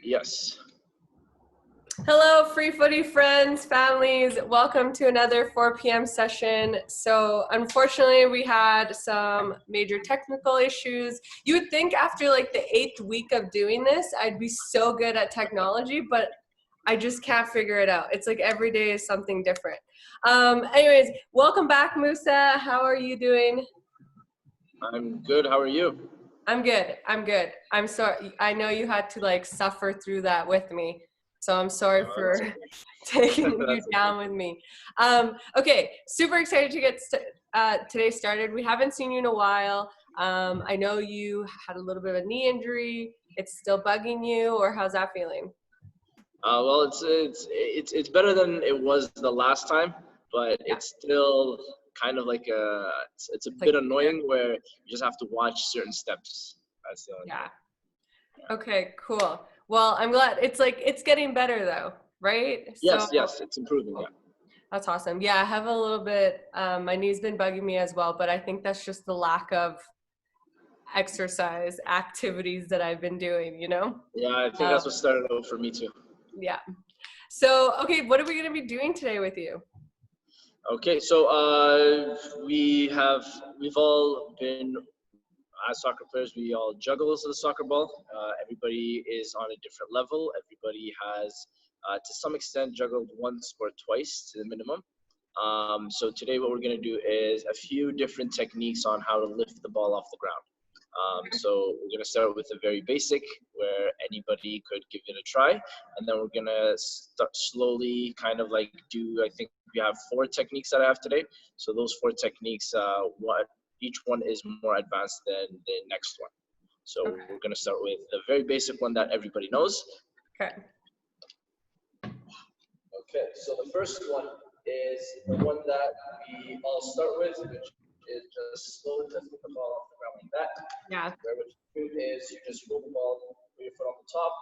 Yes. Hello, free footy friends, families. Welcome to another 4 p.m. session. So unfortunately, we had some major technical issues. You would think after like the 8th week of doing this, I'd be so good at technology, but I just can't figure it out. It's like every day is something different. Anyways, welcome back, Mussa. How are you doing? I'm good. How are you? I'm good. I'm sorry. I know you had to like suffer through that with me. So I'm sorry That's for okay. taking you That's down okay. with me. Okay, super excited to get today started. We haven't seen you in a while. I know you had a little bit of a knee injury. It's still bugging you, or how's that feeling? Well, it's better than it was the last time, but Yeah, it's still kind of like it's a it's like bit there. annoying where you just have to watch certain steps. That's the only Yeah. thing. Okay, cool. Well, I'm glad it's getting better though, right? So Yes, it's improving. Yeah. that's awesome. Yeah, I have a little bit, my knee's been bugging me as well, but I think that's just the lack of exercise activities that I've been doing, you know? Yeah, I think Um, that's what started out for me too. yeah. So, okay, what are we going to be doing today with you? Okay, so we've all been as soccer players, we all juggle the soccer ball. Everybody is on a different level. Everybody has, to some extent, juggled once or twice to the minimum. So today, what we're going to do is a few different techniques on how to lift the ball off the ground. So we're going to start with a very basic, where anybody could give it a try, and then we're going to start slowly, kind of like do. I think we have 4 techniques that I have today. So those 4 techniques, each one is more advanced than the next one. So Okay. we're going to start with the very basic one that everybody knows. Okay. Okay, so the first one is the one that we all start with, which is just slowly lifting the ball off the ground like that. Yeah. Where what you do is you just roll the ball, put your foot on the top,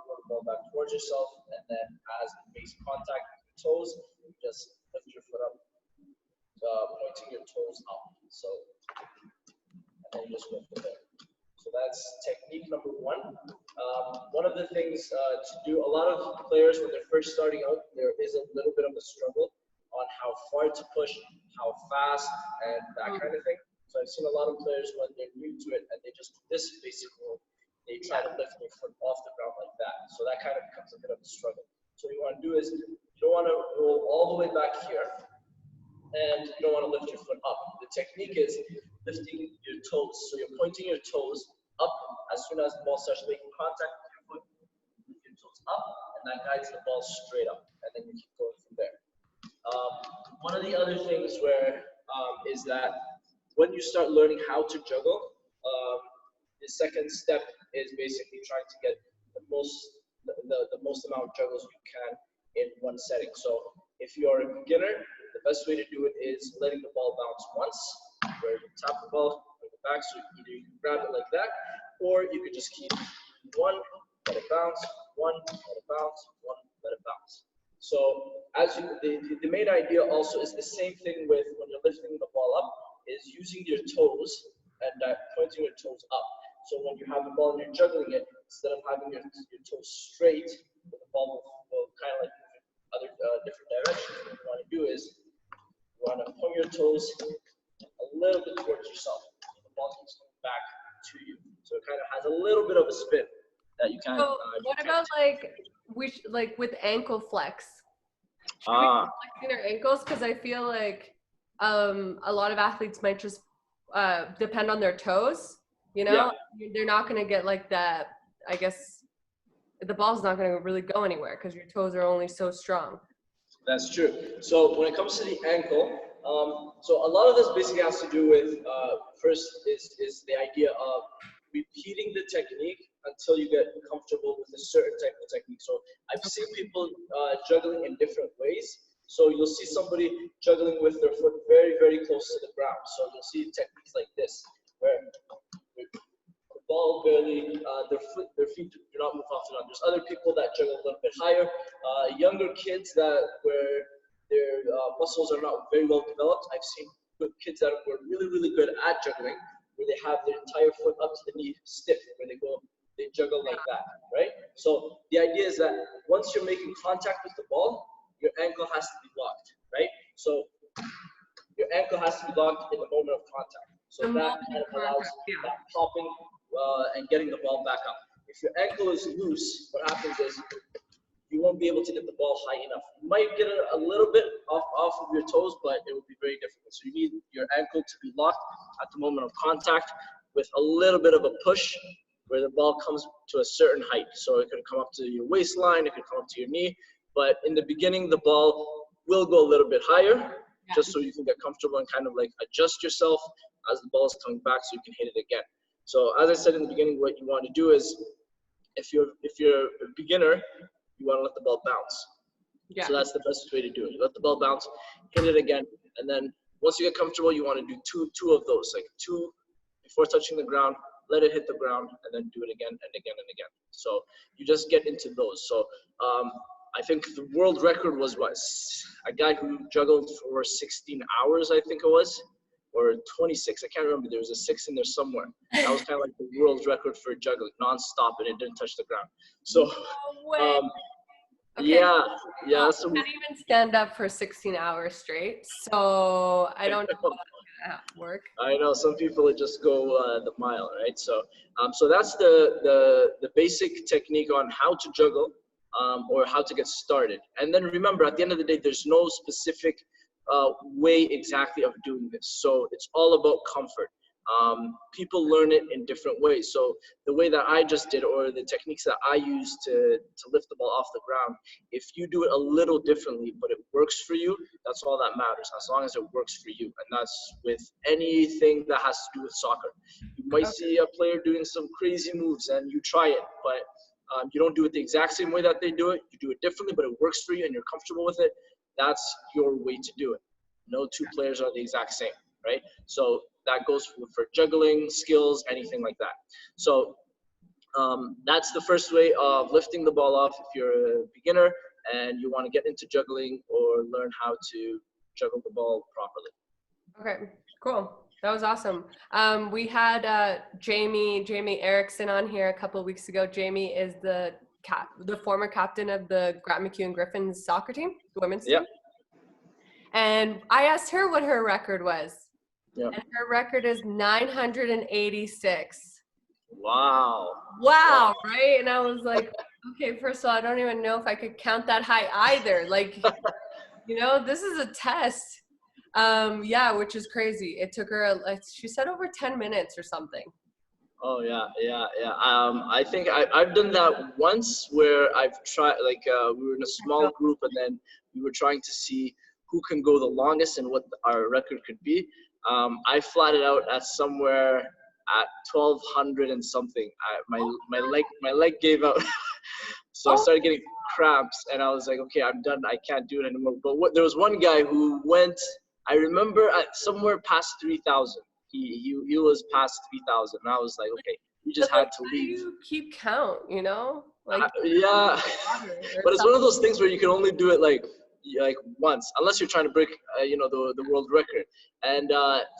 roll the ball back towards yourself, and then as it makes contact with your toes, you just lift your foot up, pointing your toes up. So, and then you just go from there. So that's technique number 1. One of the things to do, a lot of players when they're first starting out, there is a little bit of a struggle on how far to push, how fast, and that kind of thing. So I've seen a lot of players when they're new to it and they just do this basic roll, they try to lift their foot off the ground like that. So that kind of becomes a bit of a struggle. So what you want to do is you don't want to roll all the way back here, and you don't want to lift your foot up. The technique is lifting your toes. So you're pointing your toes up as soon as the ball starts making contact with your foot. Lift your toes up, and that guides the ball straight up, and then you keep going from there. One of the other things is that when you start learning how to juggle, the second step is basically trying to get the most amount of juggles you can in one setting. So if you're a beginner, the best way to do it is letting the ball bounce once, where you tap the ball, bring it back, so either you can grab it like that, or you could just keep one, let it bounce, one, let it bounce, one, let it bounce. So the main idea also is the same thing with when you're lifting the ball up, is using your toes and pointing your toes up. So when you have the ball and you're juggling it, instead of having your toes straight, the ball will kind of like move in other different directions. What you want to do is you want to point your toes a little bit towards yourself, so the ball keeps coming back to you. So it kind of has a little bit of a spin that you can't. So, what about like with ankle flex? Should we be Ah, flexing our ankles? Because I feel like a lot of athletes might just depend on their toes. You yeah. know, they're not going to get like that. I guess the ball's not going to really go anywhere because your toes are only so strong. That's true. So when it comes to the ankle, so a lot of this basically has to do with first is the idea of repeating the technique until you get comfortable with a certain type of technique. So I've seen people juggling in different ways. So you'll see somebody juggling with their foot very, very close to the ground. So you'll see techniques like this, where the ball barely, their feet do not move off the ground. There's other people that juggle a little bit higher. Younger kids where their muscles are not very well developed. I've seen kids were really, really good at juggling, where they have their entire foot up to the knee stiff, where they go they juggle like that, right? So the idea is that once you're making contact with the ball, your ankle has to be locked, right? So your ankle has to be locked in the moment of contact. So The that moment kind of of allows contact, yeah. that popping and getting the ball back up. If your ankle is loose, what happens is you won't be able to get the ball high enough. You might get it a little bit off of your toes, but it will be very difficult. So you need your ankle to be locked at the moment of contact with a little bit of a push where the ball comes to a certain height. So it could come up to your waistline, it could come up to your knee, but in the beginning, the ball will go a little bit higher, just so you can get comfortable and kind of like adjust yourself as the ball is coming back so you can hit it again. So as I said in the beginning, what you want to do is if you're a beginner, you want to let the ball bounce. Yeah. So that's the best way to do it. You let the ball bounce, hit it again, and then once you get comfortable, you want to do two of those, like two before touching the ground, let it hit the ground, and then do it again and again and again. So you just get into those. So I think the world record was what, a guy who juggled for 16 hours, I think it was, or 26. I can't remember. There was a 6 in there somewhere. That was kind of like the world record for juggling nonstop, and it didn't touch the ground. So, No way. Okay. yeah. So I can't even stand up for 16 hours straight. So I don't know how that's gonna work. I know some people just go the mile, right? So, so that's the basic technique on how to juggle. Or how to get started. And then remember, at the end of the day, there's no specific way exactly of doing this. So it's all about comfort. People learn it in different ways. So the way that I just did, or the techniques that I use to lift the ball off the ground, if you do it a little differently, but it works for you, that's all that matters, as long as it works for you. And that's with anything that has to do with soccer. You might see a player doing some crazy moves and you try it, but you don't do it the exact same way that they do it. You do it differently, but it works for you and you're comfortable with it. That's your way to do it. No two players are the exact same, right? So that goes for juggling, skills, anything like that. So that's the first way of lifting the ball off if you're a beginner and you want to get into juggling or learn how to juggle the ball properly. Okay, cool. That was awesome. We had Jamie Erickson on here a couple of weeks ago. Jamie is the former captain of the Grant McEwen Griffins soccer team, the women's team. And I asked her what her record was. Yeah. And her record is 986. Wow, right? And I was like, okay, first of all, I don't even know if I could count that high either. Like, this is a test. Which is crazy. It took her, she said, over 10 minutes or something. Oh, yeah. I think I've done that once where I've tried, we were in a small group and then we were trying to see who can go the longest and what our record could be. I flatted out at somewhere at 1,200 and something. My leg gave out. So I started getting cramps and I was like, okay, I'm done. I can't do it anymore. But there was one guy who went, I remember, at somewhere past 3,000. He was past 3,000. And I was like, okay, you just had to leave. How do you keep count, Like yeah. But it's one of those things where you can only do it like once, unless you're trying to break, the world record. And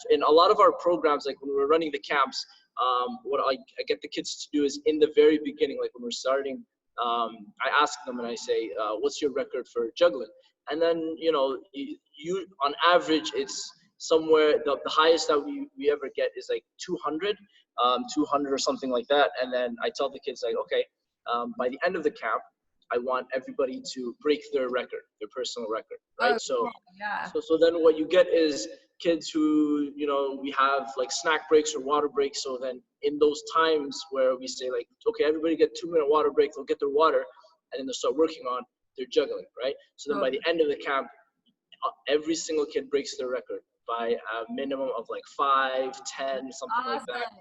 in a lot of our programs, like when we're running the camps, what I get the kids to do is in the very beginning, like when we're starting, I ask them and I say, what's your record for juggling? And then, you on average, it's somewhere, the highest that we ever get is like 200 or something like that. And then I tell the kids, like, okay, by the end of the camp, I want everybody to break their record, their personal record, right? So then what you get is kids who, we have like snack breaks or water breaks. So then in those times where we say like, okay, everybody get 2-minute water break, they'll get their water and then they'll start working on their juggling, right? So then by the end of the camp, every single kid breaks their record by a minimum of like 5, 10, something like that.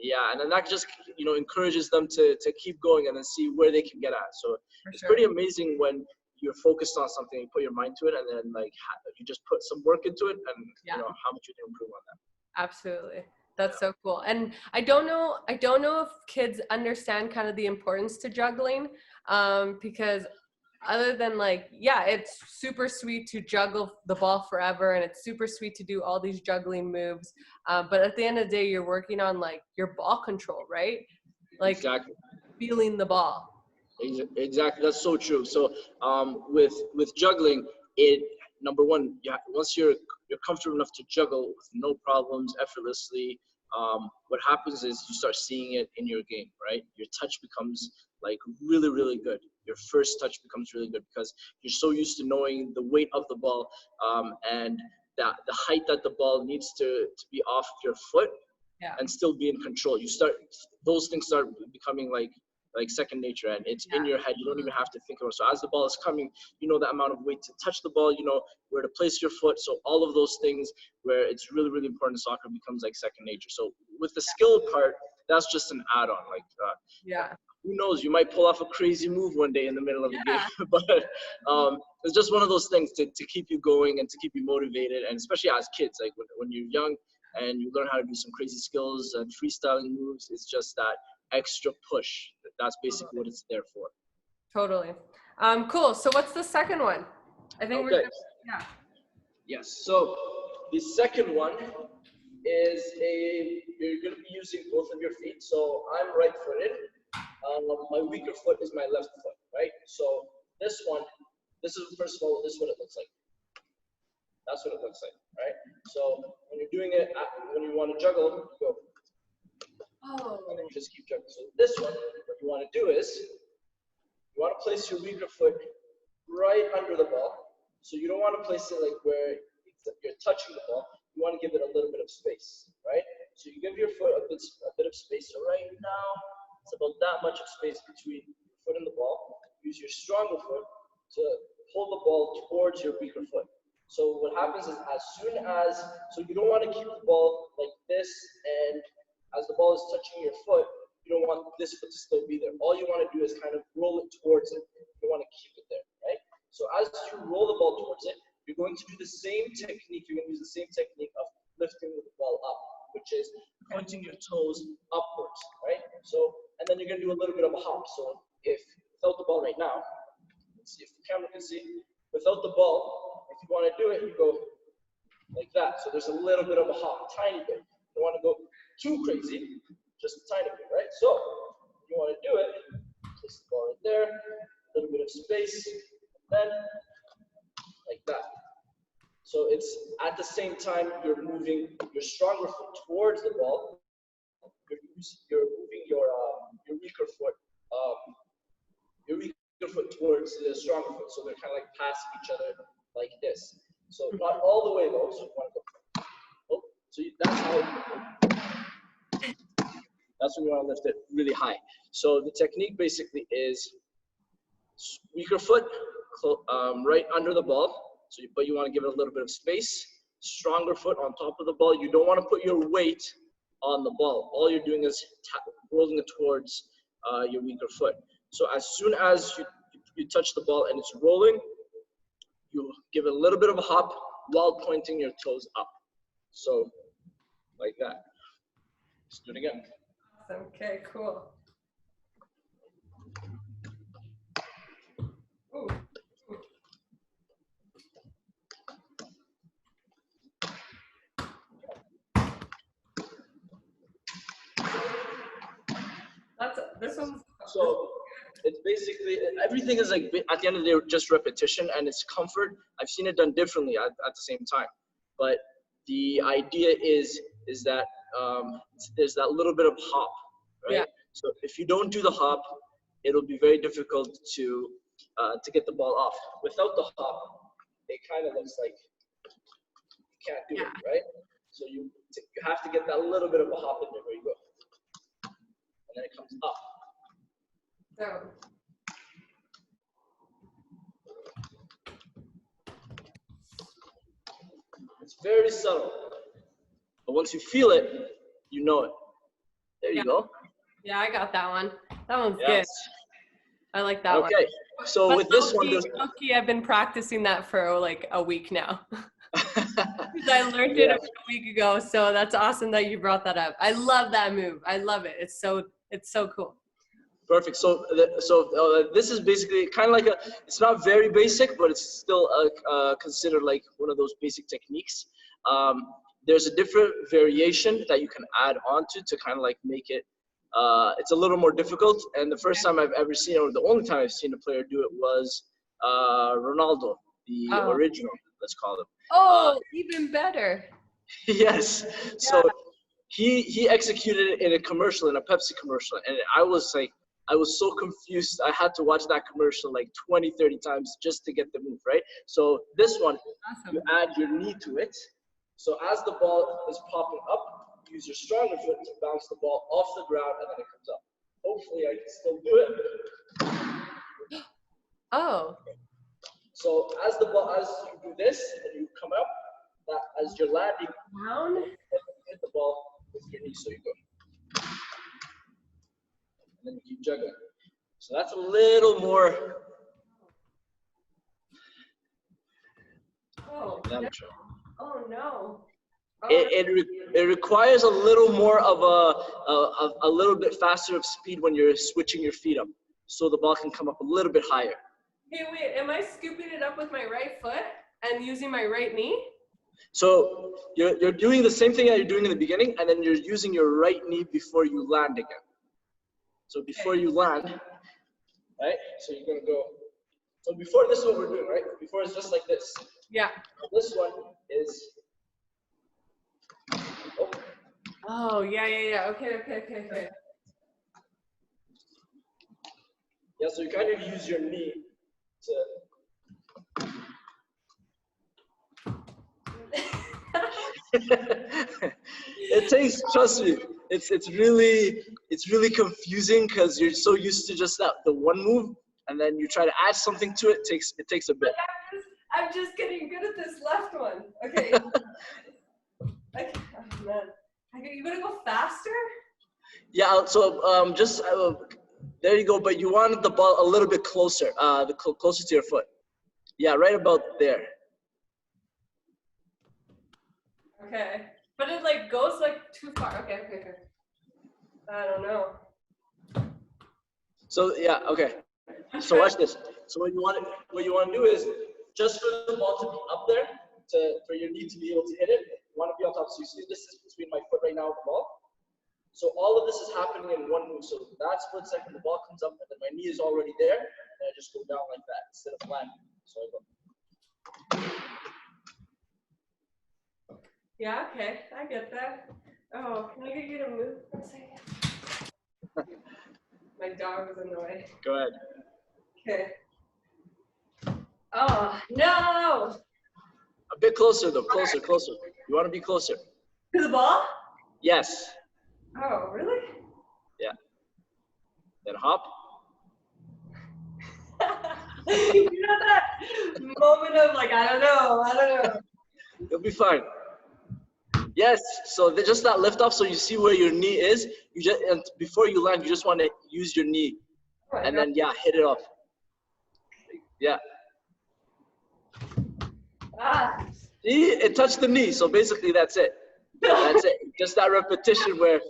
Yeah, and then that just, encourages them to keep going and then see where they can get at. So it's pretty amazing when you're focused on something, you put your mind to it, and then like you just put some work into it, and how much you can improve on that. Absolutely, that's so cool. And I don't know if kids understand kind of the importance to juggling, because other than it's super sweet to juggle the ball forever and it's super sweet to do all these juggling moves, but at the end of the day you're working on like your ball control, right? Like exactly. feeling the ball. Exactly, that's so true. So with juggling, number one, once you're comfortable enough to juggle with no problems, effortlessly, what happens is you start seeing it in your game, right? Your touch becomes like really, really good. Your first touch becomes really good because you're so used to knowing the weight of the ball, and that the height that the ball needs to be off your foot, and still be in control. Those things start becoming like second nature, and it's in your head. You don't even have to think about it. So as the ball is coming, you know the amount of weight to touch the ball, you know where to place your foot. So all of those things where it's really, really important in soccer becomes like second nature. So with the skill part, that's just an add-on. Like who knows, you might pull off a crazy move one day in the middle of the game. But it's just one of those things to keep you going and to keep you motivated, and especially as kids, like when you're young and you learn how to do some crazy skills and freestyling moves, it's just that extra push. That's basically what it's there for. Totally. Cool. So what's the second one? I think we're Yes. So the second one is you're going to be using both of your feet. So I'm right-footed. My weaker foot is my left foot, right? So this is first of all, this is what it looks like. That's what it looks like, right? So when you're doing it, when you want to juggle, you go. And then you just keep juggling. So this one, what you want to do is, you want to place your weaker foot right under the ball. So you don't want to place it like where you're touching the ball. You want to give it a little bit of space, right? So you give your foot a bit of space. So right now, it's about that much of space between your foot and the ball. Use your stronger foot to pull the ball towards your weaker foot. So what happens is so you don't want to keep the ball like this, and as the ball is touching your foot, you don't want this foot to still be there. All you want to do is kind of roll it towards it. You don't want to keep it there, right? So as you roll the ball towards it, you're going to do the same technique. You're going to use the same technique of lifting the ball up, which is pointing your toes upwards, right? So, and then you're going to do a little bit of a hop. So if without the ball right now, let's see if the camera can see, without the ball, if you want to do it, you go like that. So there's a little bit of a hop, tiny bit. You don't want to go too crazy, just a tiny bit, right? So if you want to do it, place the ball right there, a little bit of space, and then like that. So it's at the same time you're moving your stronger foot towards the ball. You're moving your weaker foot towards the stronger foot. So they're kind of like passing each other like this. So not all the way though. So you want to go. Oh, so that's when you want to lift it really high. So the technique basically is weaker foot right under the ball. So, but you want to give it a little bit of space. Stronger foot on top of the ball. You don't want to put your weight on the ball. All you're doing is rolling it towards your weaker foot. So as soon as you touch the ball and it's rolling, you give it a little bit of a hop while pointing your toes up. So like that. Let's do it again. Awesome. Okay, cool. Ooh. This one's so it's basically everything is like at the end of the day just repetition, and it's comfort. I've seen it done differently at the same time, but the idea is that there's that little bit of hop, right? Yeah. So if you don't do the hop, it'll be very difficult to get the ball off. Without the hop, it kind of looks like you can't do it, right? So you have to get that little bit of a hop in there where you go. And then it comes up. Down. It's very subtle. But once you feel it, you know it. There you go. Yeah, I got that one. That one's good. I like that one. Okay, so with this one, I've been practicing that for like a week now. I learned it a week ago, so that's awesome that you brought that up. I love that move. I love it. It's so cool. Perfect. So this is basically kind of like it's not very basic, but it's still considered like one of those basic techniques. There's a different variation that you can add on to kind of like make it it's a little more difficult. And the first time I've ever seen, or the only time I've seen a player do it was Ronaldo, the original, let's call him. Oh, even better. Yes. Yeah. So he executed it in a commercial, in a Pepsi commercial, and I was so confused. I had to watch that commercial like 20, 30 times just to get the move, right? So this one, you add your knee to it. So as the ball is popping up, use your stronger foot to bounce the ball off the ground, and then it comes up. Hopefully I can still do it. Oh. So as you do this and you come up, that as you're landing Down, hit the ball with your knee, so you go. And then you keep juggling. So that's a little more. Oh no. Oh no. Oh, It requires a little more of a little bit faster of speed when you're switching your feet up, so the ball can come up a little bit higher. Hey, wait, am I scooping it up with my right foot and using my right knee? So you're doing the same thing that you're doing in the beginning, and then you're using your right knee before you land again. So before you land, right? So you're gonna go. So before this is what we're doing, right? Before it's just like this. Yeah. This one is. Oh, yeah. Okay. Yeah, so you kind of use your knee to. It takes, trust me, it's really confusing because you're so used to just the one move, and then you try to add something to it. It takes a bit. I'm just getting good at this left one. Okay. Okay. Oh, man. You gonna go faster? Yeah. So just there you go. But you wanted the ball a little bit closer, closer to your foot. Yeah, right about there. Okay. But it like goes like too far. Okay. I don't know. So yeah, okay. So watch this. So what you want to do is just for the ball to be up there, for your knee to be able to hit it. You want to be on top. So you see the distance between my foot right now and the ball. So all of this is happening in one move. So that split second, the ball comes up, and then my knee is already there, and I just go down like that instead of landing. So I go. Yeah, okay, I get that. Oh, can I get you to move for a second? My dog is in the way. Go ahead. Okay. Oh, no! A bit closer though, closer. You want to be closer. To the ball? Yes. Oh, really? Yeah. Then hop. You know that moment of like, I don't know. You'll be fine. Yes, so just that lift off, so you see where your knee is. And before you land, you just want to use your knee, and then hit it off. Yeah. See, it touched the knee, so basically that's it. That's it. Just that repetition where.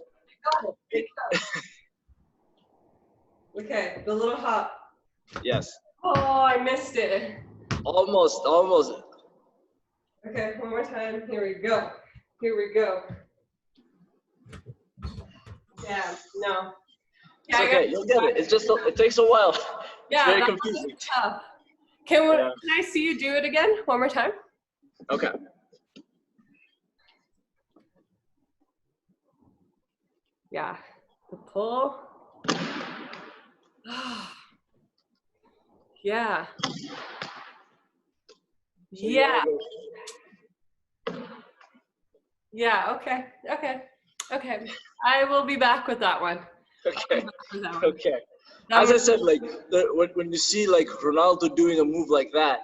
Okay, the little hop. Yes. Oh, I missed it. Almost. Okay, one more time. Here we go. Yeah, no. Yeah, it's okay, you'll get it. It's just, it takes a while. It's very confusing. Tough. Can I see you do it again? One more time? Okay. Yeah, the pull. Yeah. Yeah. Yeah, okay. I will be back with that one. Okay. As I said, like when you see like Ronaldo doing a move like that,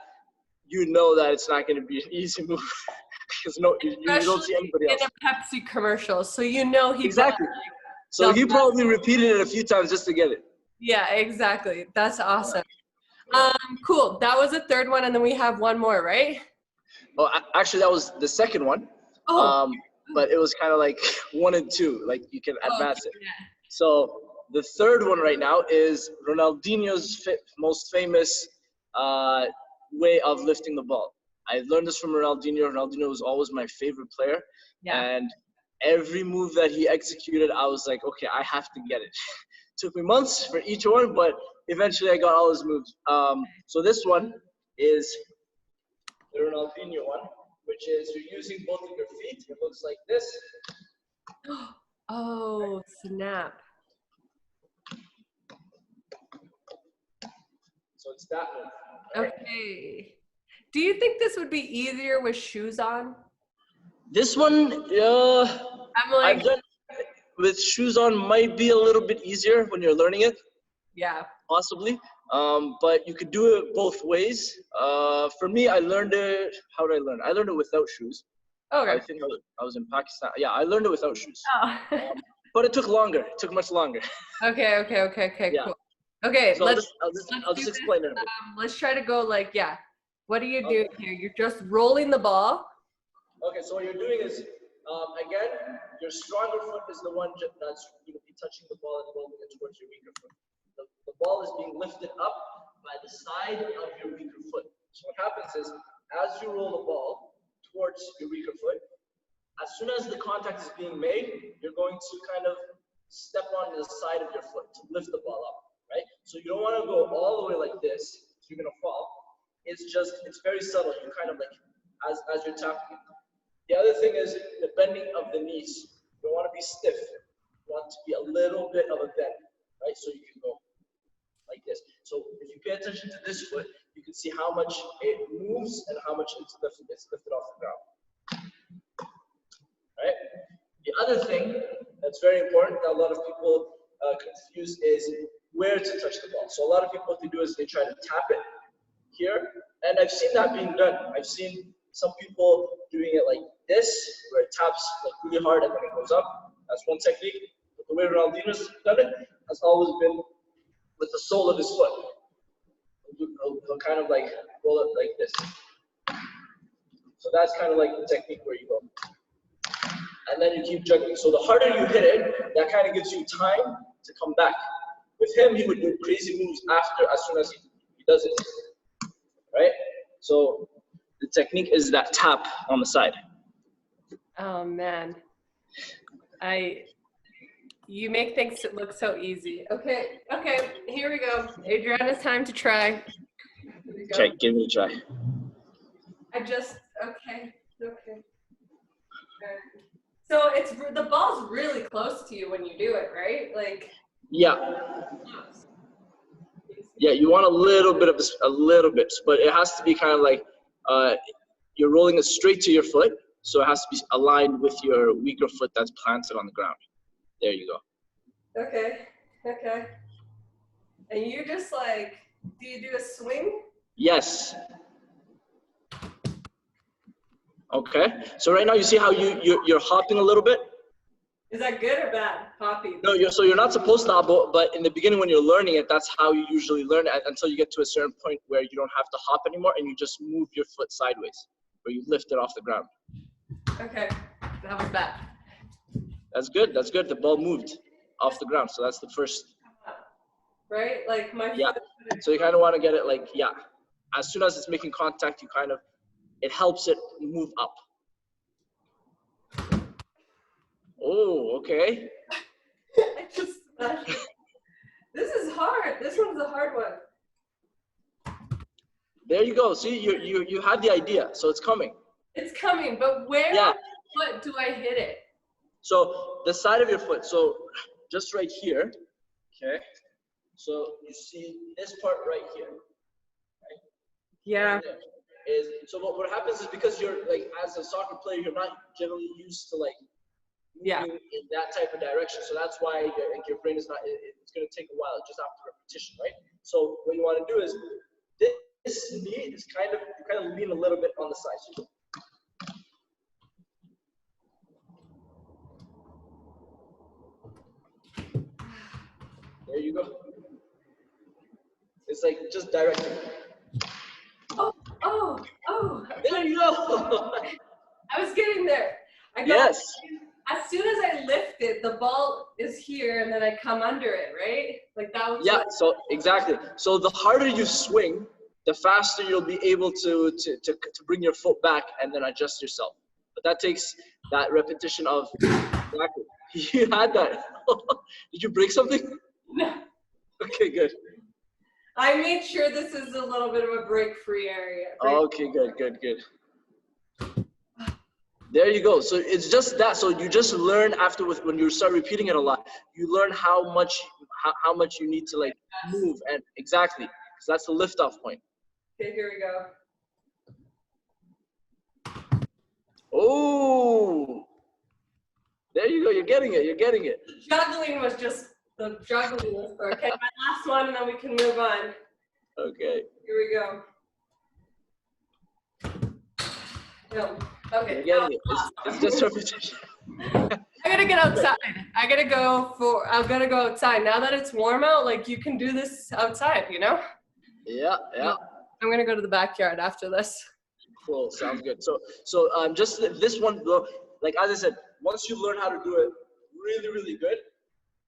you know that it's not going to be an easy move because you don't see anybody else. In a Pepsi commercial, so you know he exactly. So he probably repeated it a few times just to get it. Yeah, exactly. That's awesome. Cool. That was the third one, and then we have one more, right? Oh, actually, that was the second one. Oh. But it was kind of like 1 and 2, like you can advance it. Yeah. So the third one right now is Ronaldinho's most famous way of lifting the ball. I learned this from Ronaldinho. Ronaldinho was always my favorite player. Yeah. And every move that he executed, I was like, okay, I have to get it. Took me months for each one, but eventually I got all his moves. So this one is the Ronaldinho one, which is you're using both of your feet. It looks like this. Oh, snap. So it's that move. Right? Okay. Do you think this would be easier with shoes on? This one, I'm like, I've done with shoes on might be a little bit easier when you're learning it, yeah. possibly. But you could do it both ways. For me, I learned it. How did I learn? I learned it without shoes. Okay. I think I was in Pakistan. Yeah, I learned it without shoes. Oh. But it took longer. It took much longer. Okay, Yeah. cool. Okay, So let's I'll just explain it a bit. let's try to go like, yeah. What are you doing here? You're just rolling the ball. Okay, so what you're doing is, again, your stronger foot is the one that's going to be touching the ball and rolling it towards your weaker foot. The ball is being lifted up by the side of your weaker foot. So what happens is, as you roll the ball towards your weaker foot, as soon as the contact is being made, you're going to kind of step onto the side of your foot to lift the ball up, right? So you don't want to go all the way like this, so you're going to fall. It's very subtle. You kind of like, as you're tapping. The other thing is the bending of the knees. You don't want to be stiff. You want to be a little bit of a bend, right? So you can go like this. So if you pay attention to this foot, you can see how much it moves and how much it's lifted off the ground. Right? The other thing that's very important that a lot of people confuse is where to touch the ball. So a lot of people, what they do is they try to tap it here, and I've seen that being done. I've seen some people doing it like this, where it taps like really hard and then it goes up. That's one technique. But the way Ronaldinho's done it has always been with the sole of his foot. He'll kind of like roll it like this. So that's kind of like the technique where you go. And then you keep juggling. So the harder you hit it, that kind of gives you time to come back. With him, he would do crazy moves after, as soon as he does it, right? So the technique is that tap on the side. Oh man, you make things look so easy. Okay, here we go. Adriana's time to try. Okay, give it a try. Okay. So the ball's really close to you when you do it, right? Like. Yeah. Yeah, you want a little bit, but it has to be kind of like you're rolling it straight to your foot, so it has to be aligned with your weaker foot that's planted on the ground. There you go. Okay. And you just like, do you do a swing? Yes. Okay. So right now you see how you're hopping a little bit? Is that good or bad, hopping? No, you're not supposed to hop, but in the beginning when you're learning it, that's how you usually learn it until you get to a certain point where you don't have to hop anymore and you just move your foot sideways, where you lift it off the ground. Okay, that was bad. That's good. The ball moved off the ground, so that's the first. Right, like my. Yeah. So you kind of want to get it like, yeah. As soon as it's making contact, it helps it move up. Oh, okay. I just smashed it. This is hard. This one's a hard one. There you go. See, you had the idea, so it's coming. It's coming, but where on the foot do I hit it? So the side of your foot. So just right here. Okay. So you see this part right here. Right? Yeah. So what happens is, because you're like, as a soccer player, you're not generally used to like moving in that type of direction. So that's why your brain is not, it's going to take a while just after repetition, right? So what you want to do is this knee is you kind of lean a little bit on the side. So there you go. It's like just directing. Oh. There you go. I was getting there. Yes. As soon as I lift it, the ball is here, and then I come under it, right? Like that was. Yeah. So exactly. So the harder you swing, the faster you'll be able to bring your foot back and then adjust yourself. But that takes that repetition of, exactly. You had that. Did you break something? No. Okay, good. I made sure this is a little bit of a break-free area. Okay, good. There you go. So it's just that. So you just learn afterwards when you start repeating it a lot. You learn how much you need to like move, and exactly. So that's the lift-off point. Okay, here we go. Oh, there you go. You're getting it. Juggling was okay. My last one, and then we can move on. Okay. Here we go. No. Okay. You're getting it. It's just repetition. I gotta get outside. I gotta go outside. Now that it's warm out, like you can do this outside, you know? Yeah. I'm gonna go to the backyard after this. Cool. Sounds good. So just this one, like as I said, once you learn how to do it really, really good,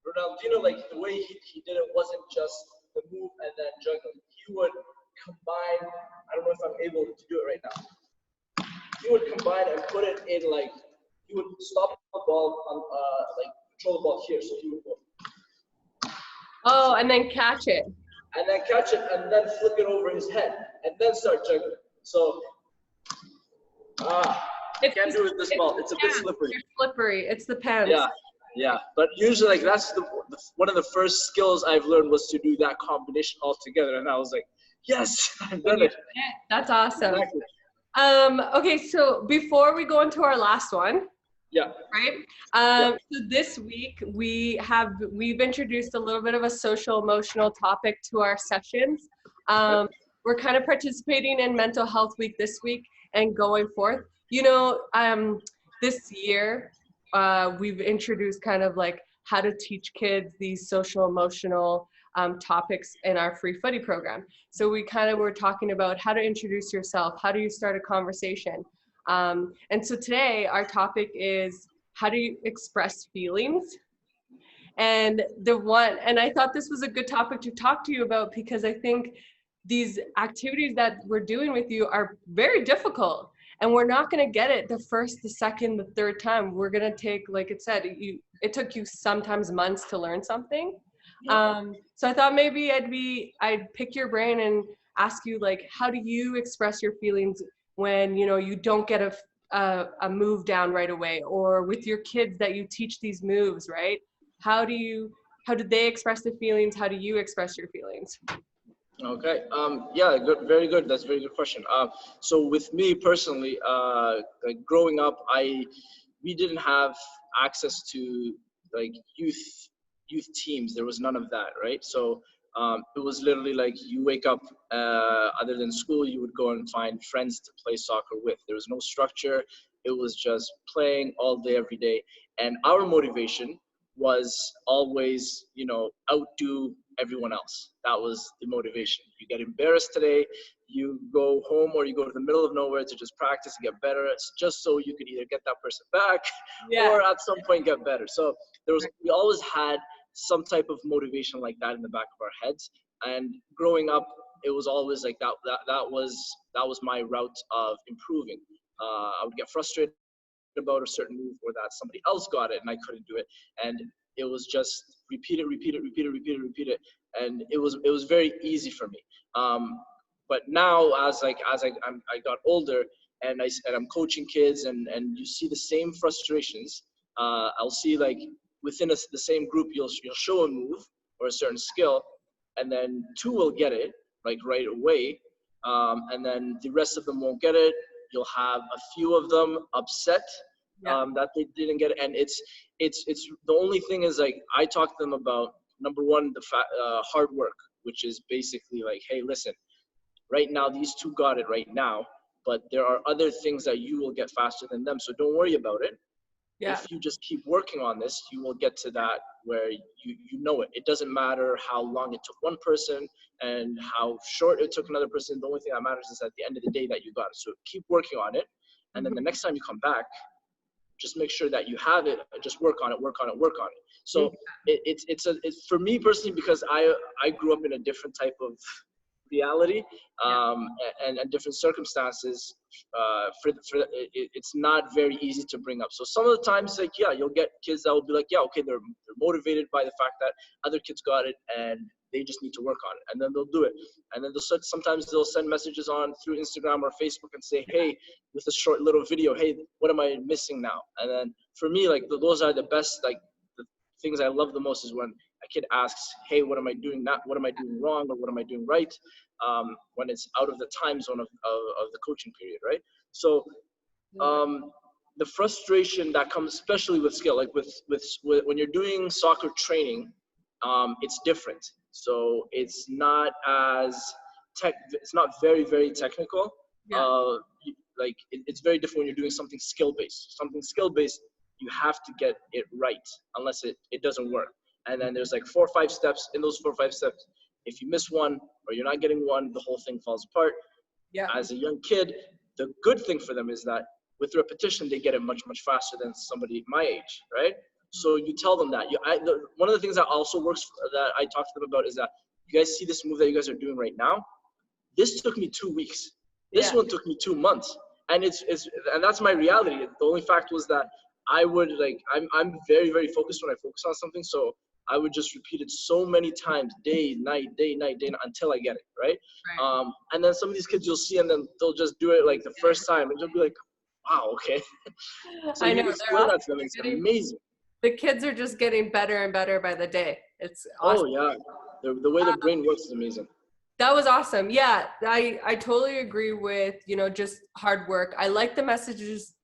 Ronaldinho, like the way he did it wasn't just the move and then juggling. He would combine. I don't know if I'm able to do it right now. He would combine and put it in like, he would stop the ball on like control the ball here. So he would go. Oh, and then catch it. And then catch it and then flip it over his head and then start juggling. So can't do it with this ball. It's a bit slippery. It's slippery. It's the pants. Yeah. But usually, like that's one of the first skills I've learned was to do that combination all together, and I was like, yes, I've done it. That's awesome. Exactly. Okay, so before we go into our last one, yeah, right? So this week we've introduced a little bit of a social emotional topic to our sessions. We're kind of participating in Mental Health Week this week and going forth. You know, this year we've introduced kind of like how to teach kids these social emotional topics in our free footy program. So we kind of were talking about how to introduce yourself, how do you start a conversation. And so today our topic is how do you express feelings? And I thought this was a good topic to talk to you about because I think these activities that we're doing with you are very difficult. And we're not going to get it the first, the second, the third time. We're going to take, like it said, it took you sometimes months to learn something. So I thought maybe I'd pick your brain and ask you, like, how do you express your feelings when, you know, you don't get a move down right away, or with your kids that you teach these moves, right? How do they express their feelings? How do you express your feelings? Okay. Yeah. Good. Very good. That's a very good question. So with me personally, like growing up, we didn't have access to like youth teams. There was none of that, right? So it was literally like you wake up. Other than school, you would go and find friends to play soccer with. There was no structure. It was just playing all day, every day. And our motivation was always, you know, outdo everyone else. That was the motivation. You get embarrassed today, you go home or you go to the middle of nowhere to just practice and get better. It's just so you could either get that person back or at some point get better. So we always had some type of motivation like that in the back of our heads. And growing up, it was always like that was my route of improving. I would get frustrated about a certain move or that somebody else got it and I couldn't do it, and it was just repeat it, and it was very easy for me. But now as I got older and I'm coaching kids and you see the same frustrations, I'll see like within the same group you'll show a move or a certain skill, and then two will get it like right away, and then the rest of them won't get it. You'll have a few of them upset that they didn't get it. And it's the only thing is like I talk to them about, number one, the hard work, which is basically like, hey, listen, right now these two got it right now, but there are other things that you will get faster than them, so don't worry about it. If you just keep working on this, you will get to that where you know it. It doesn't matter how long it took one person and how short it took another person. The only thing that matters is at the end of the day that you got it. So keep working on it. And then the next time you come back, just make sure that you have it and just work on it. So it's for me personally, because I grew up in a different type of reality and different circumstances, it's not very easy to bring up. So some of the times, like, yeah, you'll get kids that will be like, yeah, okay, they're motivated by the fact that other kids got it and they just need to work on it, and then they'll do it. And then sometimes they'll send messages on through Instagram or Facebook and say, hey, with a short little video, hey, what am I missing now? And then for me, like, those are the best, like, the things I love the most is when a kid asks, hey, what am I doing not what am I doing wrong, or what am I doing right, when it's out of the time zone of the coaching period, right? So the frustration that comes, especially with skill, like with when you're doing soccer training, it's different. So it's not it's not very, very technical. It's very different when you're doing something skill based. Something skill based, you have to get it right, unless it doesn't work. And then there's like 4 or 5 steps. In those 4 or 5 steps, if you miss one or you're not getting one, the whole thing falls apart. As a young kid, the good thing for them is that with repetition, they get it much, much faster than somebody my age, right? So you tell them that. One of the things that also works, that I talk to them about, is that you guys see this move that you guys are doing right now? This took me 2 weeks. This one took me 2 months. And and that's my reality. The only fact was that I'm very, very focused when I focus on something. So I would just repeat it so many times, day, night, until I get it, right? And then some of these kids you'll see, and then they'll just do it like the first time, and you'll be like, wow, okay. So I you know, explain that to them, it's amazing. The kids are just getting better and better by the day. It's awesome. Oh, yeah. The way the brain works is amazing. That was awesome. Yeah, I totally agree with, just hard work. I like the messages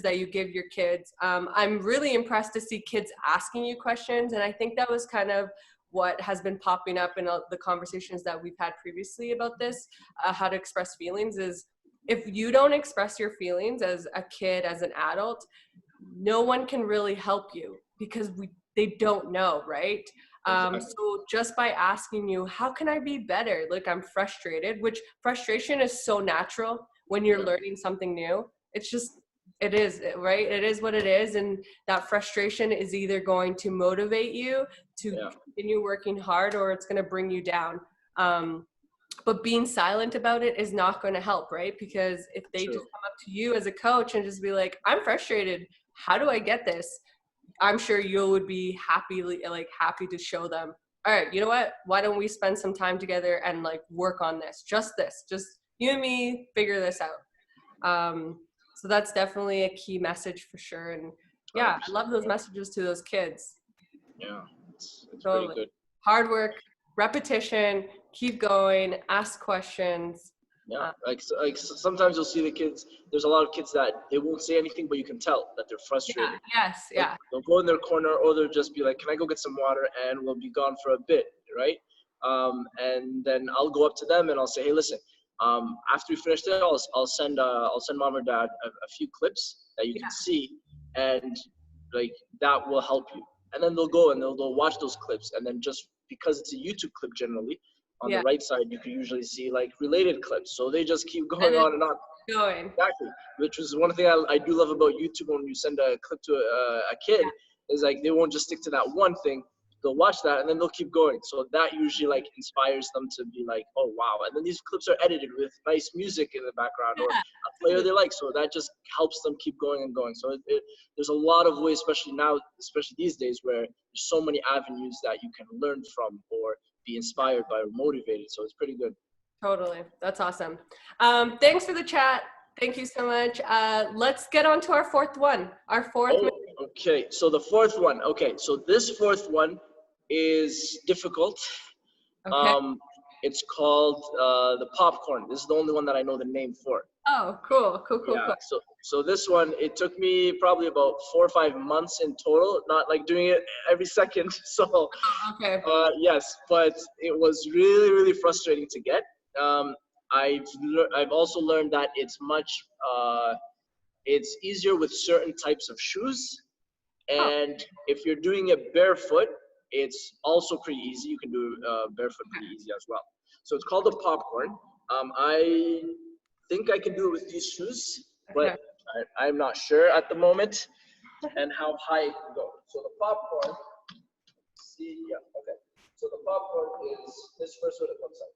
that you give your kids. I'm really impressed to see kids asking you questions. And I think that was kind of what has been popping up in the conversations that we've had previously about this, how to express feelings, is if you don't express your feelings as a kid, as an adult, no one can really help you because they don't know, right? So just by asking you, how can I be better? Like, I'm frustrated, which frustration is so natural when you're learning something new. It's just, it is, right? It is what it is. And that frustration is either going to motivate you to continue working hard, or it's going to bring you down. But being silent about it is not going to help, right? Because if they just come up to you as a coach and just be like, I'm frustrated, how do I get this? I'm sure you would be happy to show them, all right, you know what? Why don't we spend some time together and like work on this? Just you and me figure this out. So that's definitely a key message for sure. And yeah, 100%. I love those messages to those kids. Yeah, it's totally pretty good. Hard work, repetition, keep going, ask questions. Yeah, like sometimes you'll see the kids. There's a lot of kids that they won't say anything, but you can tell that they're frustrated. Yeah. They'll go in their corner, or they'll just be like, "Can I go get some water?" And we'll be gone for a bit, right? And then I'll go up to them and I'll say, "Hey, listen. After we finish it, I'll send mom or dad a few clips that you can see, and like that will help you." And then they'll go and they'll watch those clips, and then just because it's a YouTube clip generally. On the right side, you can usually see like related clips. So they just keep going on and on. Exactly. Which is one thing I do love about YouTube. When you send a clip to a kid, is like they won't just stick to that one thing. They'll watch that and then they'll keep going. So that usually like inspires them to be like, oh wow. And then these clips are edited with nice music in the background or a player they like. So that just helps them keep going and going. So there's a lot of ways, especially now, especially these days, where there's so many avenues that you can learn from or be inspired by or motivated. So it's pretty good. Totally. That's awesome. Thanks for the chat. Thank you so much. Let's get on to our fourth one. Okay. So the fourth one. Okay. So this fourth one is difficult. Okay. It's called the popcorn. This is the only one that I know the name for. Oh, cool. Yeah. So this one, it took me probably about 4 or 5 months in total, not like doing it every second. So, okay. Yes, but it was really, really frustrating to get. I've also learned that it's easier with certain types of shoes. And if you're doing it barefoot, it's also pretty easy. You can do barefoot pretty easy as well. So it's called a popcorn. I think I can do it with these shoes, but I'm not sure at the moment and how high it can go. So the popcorn, so the popcorn is this first what it looks like.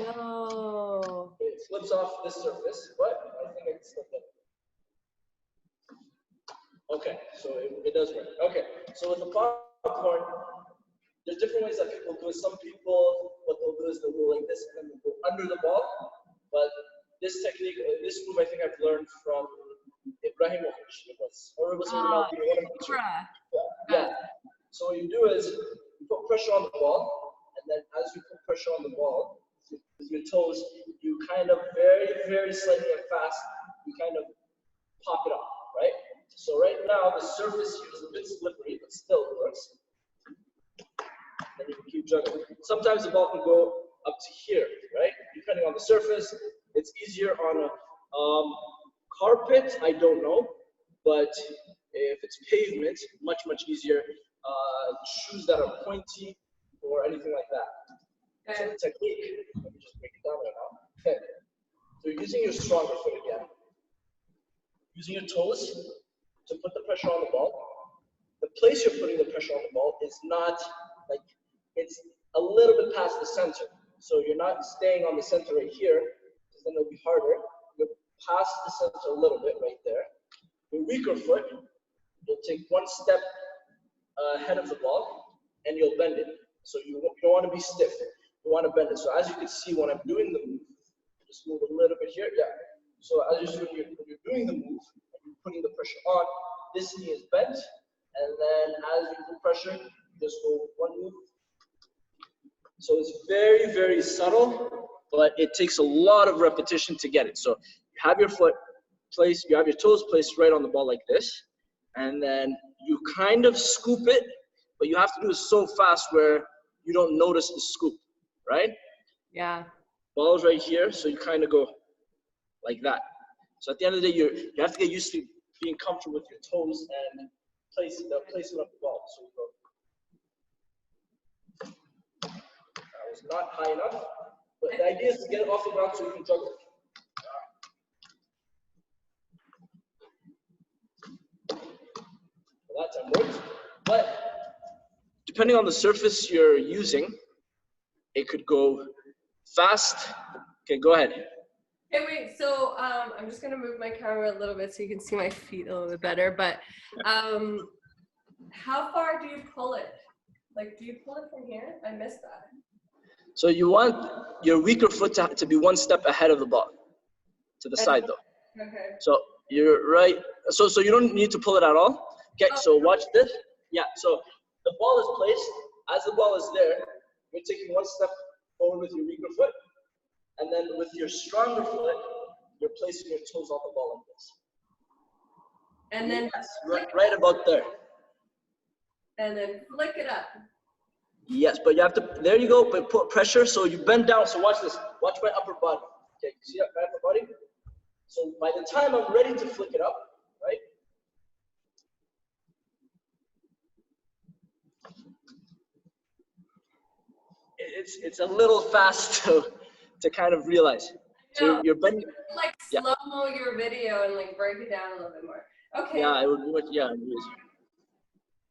no. It flips off this surface, but I think it's still good. Okay, so it does work. Okay, so with the popcorn, there's different ways that people do it. Some people, what they'll do is they'll go like this and then they'll go under the ball. But this technique, this move, I think I've learned from Ibrahim, or it was one of the two. Yeah. So what you do is you put pressure on the ball, and then as you put pressure on the ball with your toes, you kind of very, very slightly and fast, you kind of pop it off, right? So right now the surface here is a bit slippery, but still works. And you can keep juggling. Sometimes the ball can go up to here, right? Depending on the surface. It's easier on a carpet, I don't know, but if it's pavement, much, much easier. Shoes that are pointy or anything like that. So the technique, let me just break it down right now. Okay. So you're using your stronger foot again. Using your toes to put the pressure on the ball. The place you're putting the pressure on the ball is not like, it's a little bit past the center. So you're not staying on the center right here, because then it'll be harder. You're past the center a little bit right there. Your weaker foot, you'll take one step ahead of the ball, and you'll bend it. So you don't want to be stiff. You want to bend it. So as you can see, when I'm doing the move, just move a little bit here. Yeah. So as when you're doing the move, and you're putting the pressure on, this knee is bent, and then as you put pressure, you just go one move. So it's very, very subtle, but it takes a lot of repetition to get it. So you have your foot placed, you have your toes placed right on the ball like this, and then you kind of scoop it, but you have to do it so fast where you don't notice the scoop, right? Yeah. Ball's right here, so you kind of go like that. So at the end of the day, you have to get used to being comfortable with your toes and placing of the ball. So you go. That was not high enough, but the idea is to get it off the ground so you can juggle. Well, that time worked, but depending on the surface you're using, it could go fast. Okay, go ahead. Okay, wait, so I'm just gonna move my camera a little bit so you can see my feet a little bit better, but how far do you pull it? Like, do you pull it from here? I missed that. So you want your weaker foot to be one step ahead of the ball, to the side though. Okay. So you're right, so you don't need to pull it at all. Okay, so watch this. Yeah, so the ball is placed. As the ball is there, you're taking one step forward with your weaker foot, and then with your stronger foot, you're placing your toes on the ball like this. And then right about there. And then flick it up. Yes, but you have to, there you go, but put pressure, so you bend down. So watch this, watch my upper body. Okay, you see that, my upper body? So by the time I'm ready to flick it up, right? It's a little fast to kind of realize. So you're bending. Like slow-mo your video and like break it down a little bit more. Okay. Yeah, it would be much, yeah.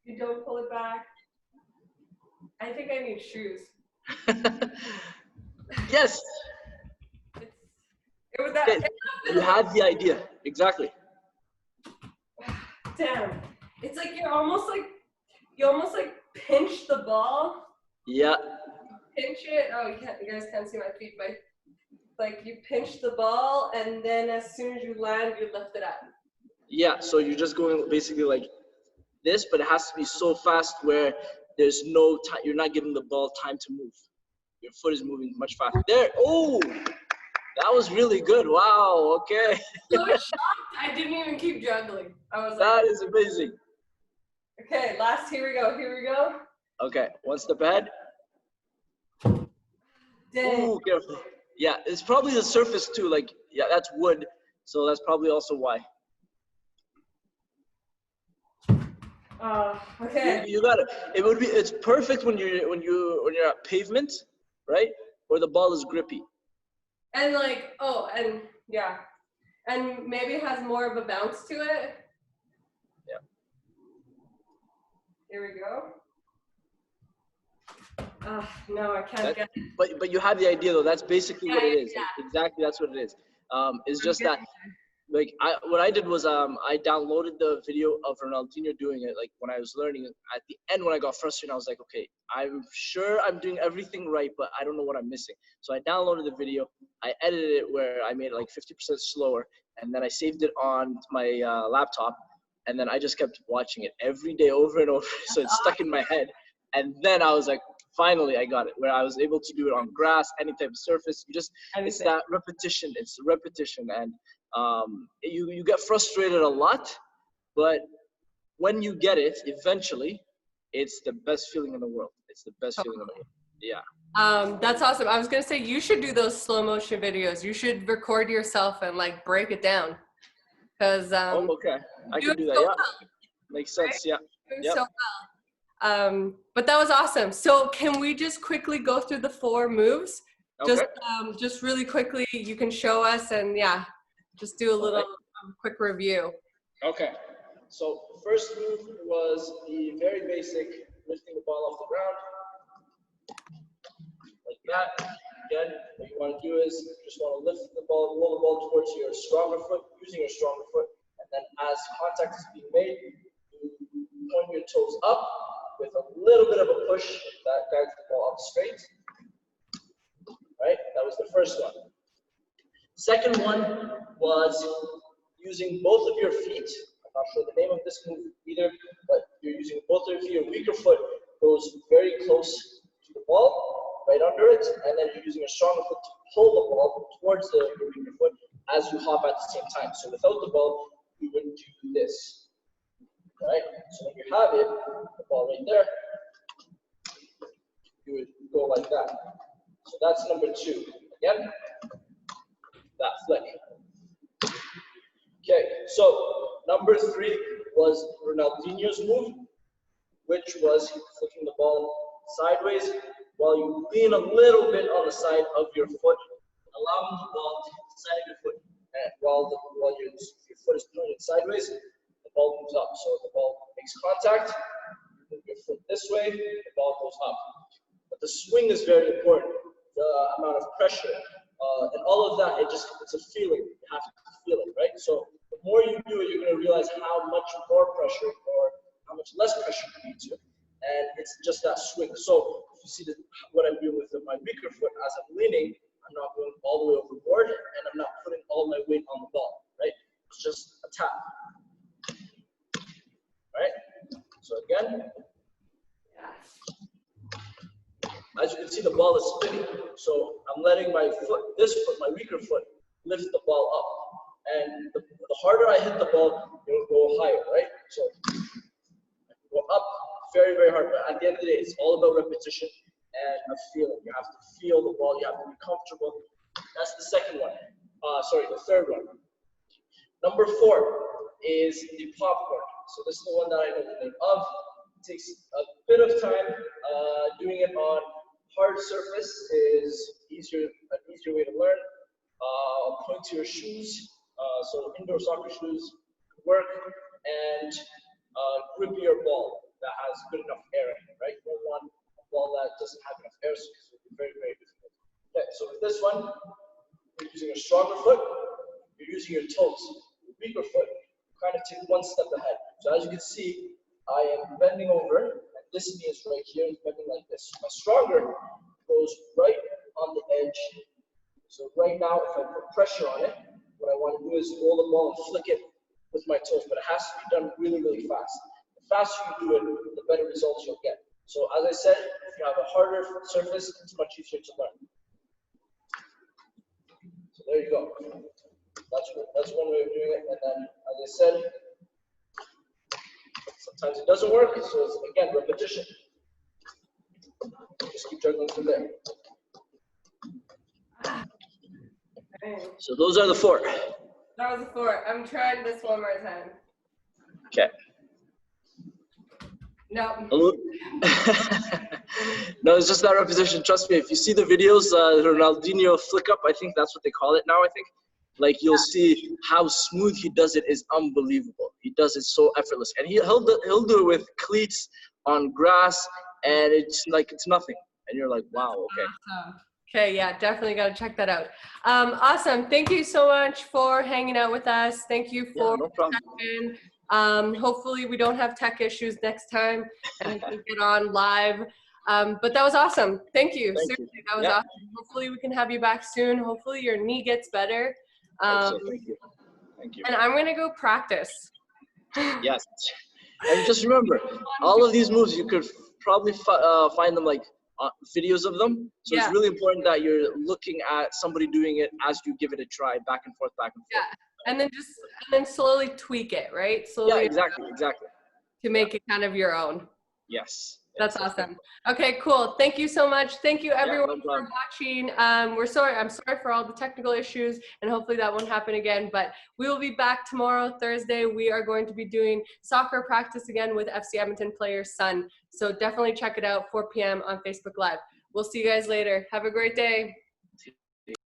You don't pull it back. I think I need shoes. Yes. It was that. Yes. You had the idea, exactly. Damn. It's like you almost like pinch the ball. Yeah. Pinch it. Oh, you guys can't see my feet, but like you pinch the ball, and then as soon as you land, you lift it up. Yeah. So you're just going basically like this, but it has to be so fast where there's no time. You're not giving the ball time to move. Your foot is moving much faster. There. Oh, that was really good. Wow. Okay. So shocked. I didn't even keep juggling. I was like, that is amazing. Okay. Last. Here we go. Here we go. Okay. One step ahead. Dang. Ooh, careful. Yeah, it's probably the surface too. Like, yeah, that's wood, so that's probably also why. Okay. You got it. It would be. It's perfect when you're at pavement, right? Where the ball is grippy. And like, oh, and yeah, and maybe it has more of a bounce to it. Yeah. Here we go. No, I can't get it. But you have the idea though. That's basically what it is. Yeah. Like, exactly, that's what it is. It's just that, like, what I did was I downloaded the video of Ronaldinho doing it. Like when I was learning, at the end when I got frustrated, I was like, okay, I'm sure I'm doing everything right, but I don't know what I'm missing. So I downloaded the video. I edited it where I made it like 50% slower, and then I saved it on my laptop, and then I just kept watching it every day over and over. So it's stuck in my head. And then I was like, finally, I got it, where I was able to do it on grass, any type of surface. It's that repetition. It's repetition, and you get frustrated a lot, but when you get it, eventually, it's the best feeling in the world. It's the best feeling in the world. Yeah. That's awesome. I was gonna say you should do those slow motion videos. You should record yourself and like break it down, because okay, I can do that. Yeah, makes sense. Yeah. So well. But that was awesome. So can we just quickly go through the 4 moves? Okay. Just really quickly, you can show us, and yeah, just do a little quick review. Okay. So first move was the very basic lifting the ball off the ground, like that. Again, what you want to do is you just want to lift the ball, roll the ball towards your stronger foot, using your stronger foot, and then as contact is being made, you point your toes up with a little bit of a push that guides the ball up straight. Right? That was the first one. Second one was using both of your feet. I'm not sure the name of this move either, but you're using both of your feet. Your weaker foot goes very close to the ball, right under it, and then you're using a stronger foot to pull the ball towards your weaker foot as you hop at the same time. So without the ball, you would do this. Right? So when you have it, the ball right there, you would go like that. So that's number 2. Again, that flick. Okay, so number 3 was Ronaldinho's move, which was flicking the ball sideways while you lean a little bit on the side of your foot, allowing the ball to hit the side of your foot. And while your foot is pointed sideways, the ball moves up. So the ball makes contact, you move your foot this way, the ball goes up. But the swing is very important. The amount of pressure and all of that, it's a feeling. You have to feel it, right? So the more you do it, you're going to realize how much more pressure or how much less pressure you need to. And it's just that swing. So if you see what I'm doing with my weaker foot, as I'm leaning, I'm not going all the way overboard, and I'm not putting all my weight on the ball, right? It's just a tap. Right? So again, as you can see, the ball is spinning. So I'm letting my weaker foot, lift the ball up. And the harder I hit the ball, it'll go higher, right? So I can go up very, very hard. But at the end of the day, it's all about repetition and a feeling. You have to feel the ball. You have to be comfortable. That's the second one. The third one. Number 4 is the popcorn. So this is the one that I know the name of. It takes a bit of time. Doing it on hard surface is an easier way to learn. Point to your shoes. So indoor soccer shoes work, and grip your ball that has good enough air in it, right? You don't want a ball that doesn't have enough air, so it will be very, very difficult. Okay, so with this one, you're using a stronger foot, you're using your toes. Your weaker foot, you kind of take one step ahead. So as you can see, I am bending over, and this knee is right here, is bending like this. My stronger goes right on the edge. So right now, if I put pressure on it, what I want to do is roll the ball and flick it with my toes, but it has to be done really, really fast. The faster you do it, the better results you'll get. So as I said, if you have a harder surface, it's much easier to learn. So there you go. That's one way of doing it. And then, as I said, sometimes it doesn't work, so it's, again, repetition. Just keep juggling from there. So those are the 4. That was the 4. I'm trying this one more time. Okay. No. No, it's just that repetition. Trust me, if you see the videos, Ronaldinho flick up, I think that's what they call it now, I think. Like, you'll see how smooth he does it is unbelievable. He does it so effortless. And he'll do it with cleats on grass, and it's like it's nothing. and you're like, wow, okay. Awesome. Okay, yeah, definitely got to check that out. Awesome. Thank you so much for hanging out with us. Thank you for No problem. hopefully we don't have tech issues next time and we can get on live. But that was awesome. Thank you. Seriously, that was awesome. Hopefully we can have you back soon. Hopefully your knee gets better. So, thank you. And I'm going to go practice. Yes. And just remember, all of these moves, you could probably find them like videos of them. So it's really important that you're looking at somebody doing it as you give it a try, back and forth. Yeah, and then slowly tweak it, right? Slowly. Yeah, exactly. To make it kind of your own. Yes. That's awesome. Okay, cool. Thank you so much. Thank you everyone for watching. I'm sorry for all the technical issues, and hopefully that won't happen again, but we will be back tomorrow, Thursday. We are going to be doing soccer practice again with FC Edmonton player's son. So definitely check it out, 4 p.m. on Facebook Live. We'll see you guys later. Have a great day.